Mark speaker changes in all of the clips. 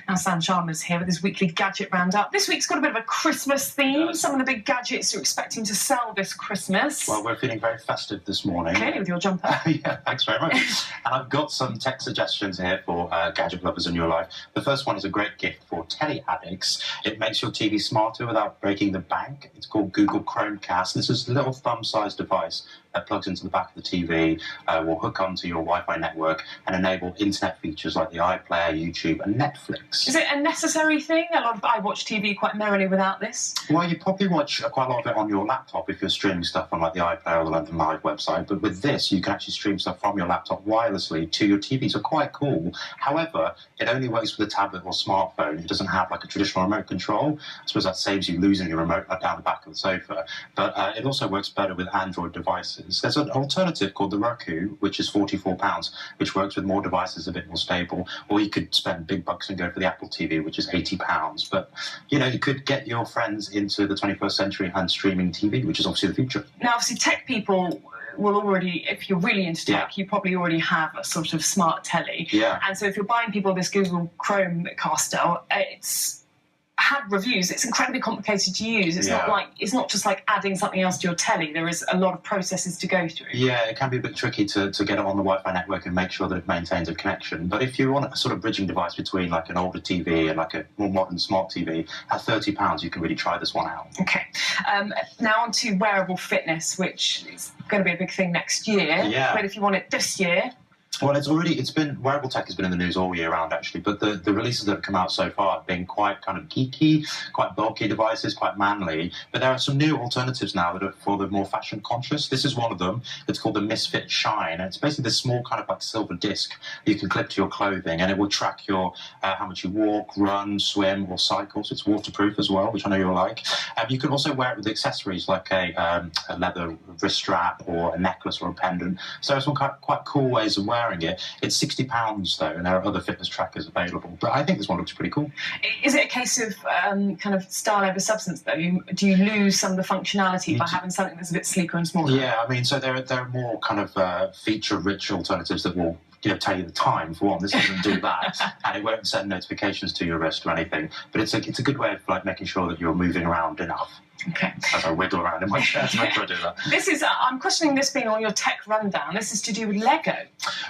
Speaker 1: Now Sam Sharma's here with his weekly Gadget roundup. This week's got a bit of a Christmas theme. Some of the big gadgets you're expecting to sell this Christmas.
Speaker 2: Well, we're feeling very festive this morning.
Speaker 1: Clearly with your jumper.
Speaker 2: Yeah, thanks very much. And I've got some tech suggestions here for gadget lovers in your life. The first one is a great gift for telly addicts. It makes your TV smarter without breaking the bank. It's called Google Chromecast. This is a little thumb-sized device that plugs into the back of the TV, will hook onto your Wi-Fi network and enable internet features like the iPlayer, YouTube and Netflix.
Speaker 1: Is it a necessary thing? I watch TV quite merrily without this.
Speaker 2: Well, you probably watch quite a lot of it on your laptop if you're streaming stuff on like the iPlayer or the London Live website, but with this you can actually stream stuff from your laptop wirelessly to your TV, so quite cool. However, it only works with a tablet or smartphone. It doesn't have like a traditional remote control. I suppose that saves you losing your remote down the back of the sofa, but it also works better with Android devices. There's an alternative called the Roku, which is £44, which works with more devices, a bit more stable, or you could spend big bucks and go for the Apple TV, which is £80. But, you know, you could get your friends into the 21st century and streaming TV, which is obviously the future.
Speaker 1: Now, obviously, tech people will already, if you're really into tech, you probably already have a sort of smart telly.
Speaker 2: Yeah.
Speaker 1: And so if you're buying people this Google Chromecast, it's had reviews. It's incredibly complicated to use. It's not just like adding something else to your telly. There is a lot of processes to go through. Yeah,
Speaker 2: it can be a bit tricky to get it on the Wi-Fi network and make sure that it maintains a connection. But if you want a sort of bridging device between like an older TV and like a more modern smart TV, at £30 you can really try this one out.
Speaker 1: Okay. Now on to wearable fitness, which is going to be a big thing next year.
Speaker 2: Yeah.
Speaker 1: But if you want it this year...
Speaker 2: Well, wearable tech has been in the news all year round, actually, but the releases that have come out so far have been quite kind of geeky, quite bulky devices, quite manly, but there are some new alternatives now that are for the more fashion conscious. This is one of them. It's called the Misfit Shine, and it's basically this small kind of like silver disc you can clip to your clothing, and it will track your how much you walk, run, swim, or cycle, so it's waterproof as well, which I know you'll like. You can also wear it with accessories like a leather wrist strap or a necklace or a pendant, so there's some quite cool ways of wearing it. It's £60 though, and there are other fitness trackers available. But I think this one looks pretty cool.
Speaker 1: Is it a case of kind of style over substance though? Do you lose some of the functionality by having something that's a bit sleeker and smaller?
Speaker 2: Yeah, I mean, so there are more kind of feature-rich alternatives that will tell you the time for one. This doesn't do that, and it won't send notifications to your wrist or anything. But it's a good way of like making sure that you're moving around enough.
Speaker 1: Okay.
Speaker 2: As I wiggle around in my chair to make sure I do that.
Speaker 1: This is, I'm questioning this being on your tech rundown. This is to do with Lego.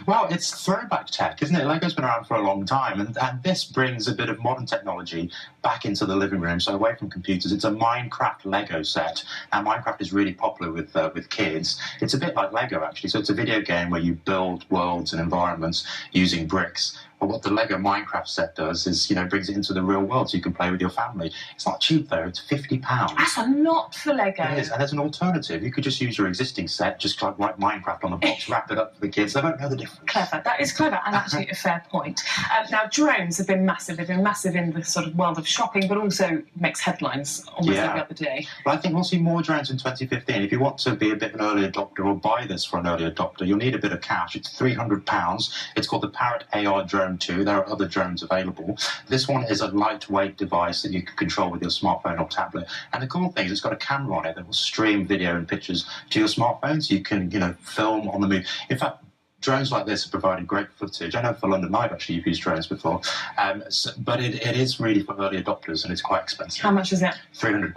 Speaker 2: Well, it's throwback tech, isn't it? Lego's been around for a long time, and this brings a bit of modern technology back into the living room, so away from computers. It's a Minecraft Lego set, and Minecraft is really popular with kids. It's a bit like Lego, actually, so it's a video game where you build worlds and environments using bricks. But what the Lego Minecraft set does is, brings it into the real world so you can play with your family. It's not cheap, though. It's £50.
Speaker 1: That's a lot for Lego.
Speaker 2: It is, and there's an alternative. You could just use your existing set, just like write Minecraft on the box, wrap it up for the kids. They don't know the difference.
Speaker 1: Clever. That is clever, and actually a fair point. Now, drones have been massive. They've been massive in the sort of world of shopping, but also makes headlines almost every other day.
Speaker 2: Well, I think we'll see more drones in 2015. If you want to be a bit of an early adopter or buy this for an early adopter, you'll need a bit of cash. It's £300. It's called the Parrot AR Drone 2. There are other drones available. This one is a lightweight device that you can control with your smartphone or tablet. And the cool thing is it's got a camera on it that will stream video and pictures to your smartphone, so you can, film on the move. In fact, drones like this have provided great footage. I know for London Live, actually, you've used drones before. But it is really for early adopters, and it's quite expensive.
Speaker 1: How much is it?
Speaker 2: £300.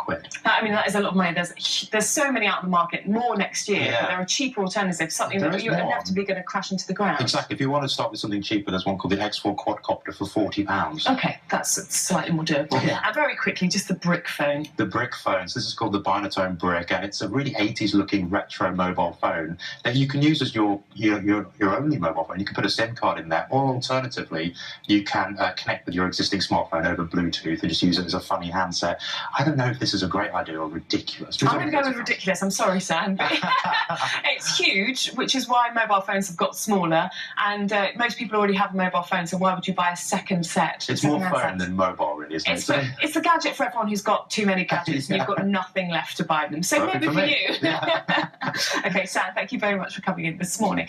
Speaker 1: I mean, that is a lot of money. There's so many out in the market, more next year, but there are cheaper alternatives, something that you're inevitably going to crash into the ground.
Speaker 2: Exactly. If you want to start with something cheaper, there's one called the X4 Quadcopter for £40.
Speaker 1: Okay, that's slightly more doable. Yeah. And very quickly, just the brick phone.
Speaker 2: The brick phones. This is called the Binatone brick, and it's a really 80s-looking retro mobile phone that you can use as your only mobile phone. You can put a SIM card in there, or alternatively, you can connect with your existing smartphone over Bluetooth and just use it as a funny handset. I don't know if this is a great idea or ridiculous.
Speaker 1: I'm going to go with ridiculous. I'm sorry, Sam. It's huge, which is why mobile phones have got smaller, and most people already have a mobile phone, so why would you buy a second set?
Speaker 2: It's more phone than mobile, really, isn't it?
Speaker 1: It's the gadget for everyone who's got too many gadgets and you've got nothing left to buy them. So maybe for you.
Speaker 2: Yeah.
Speaker 1: Okay, Sam, thank you very much for coming in this morning.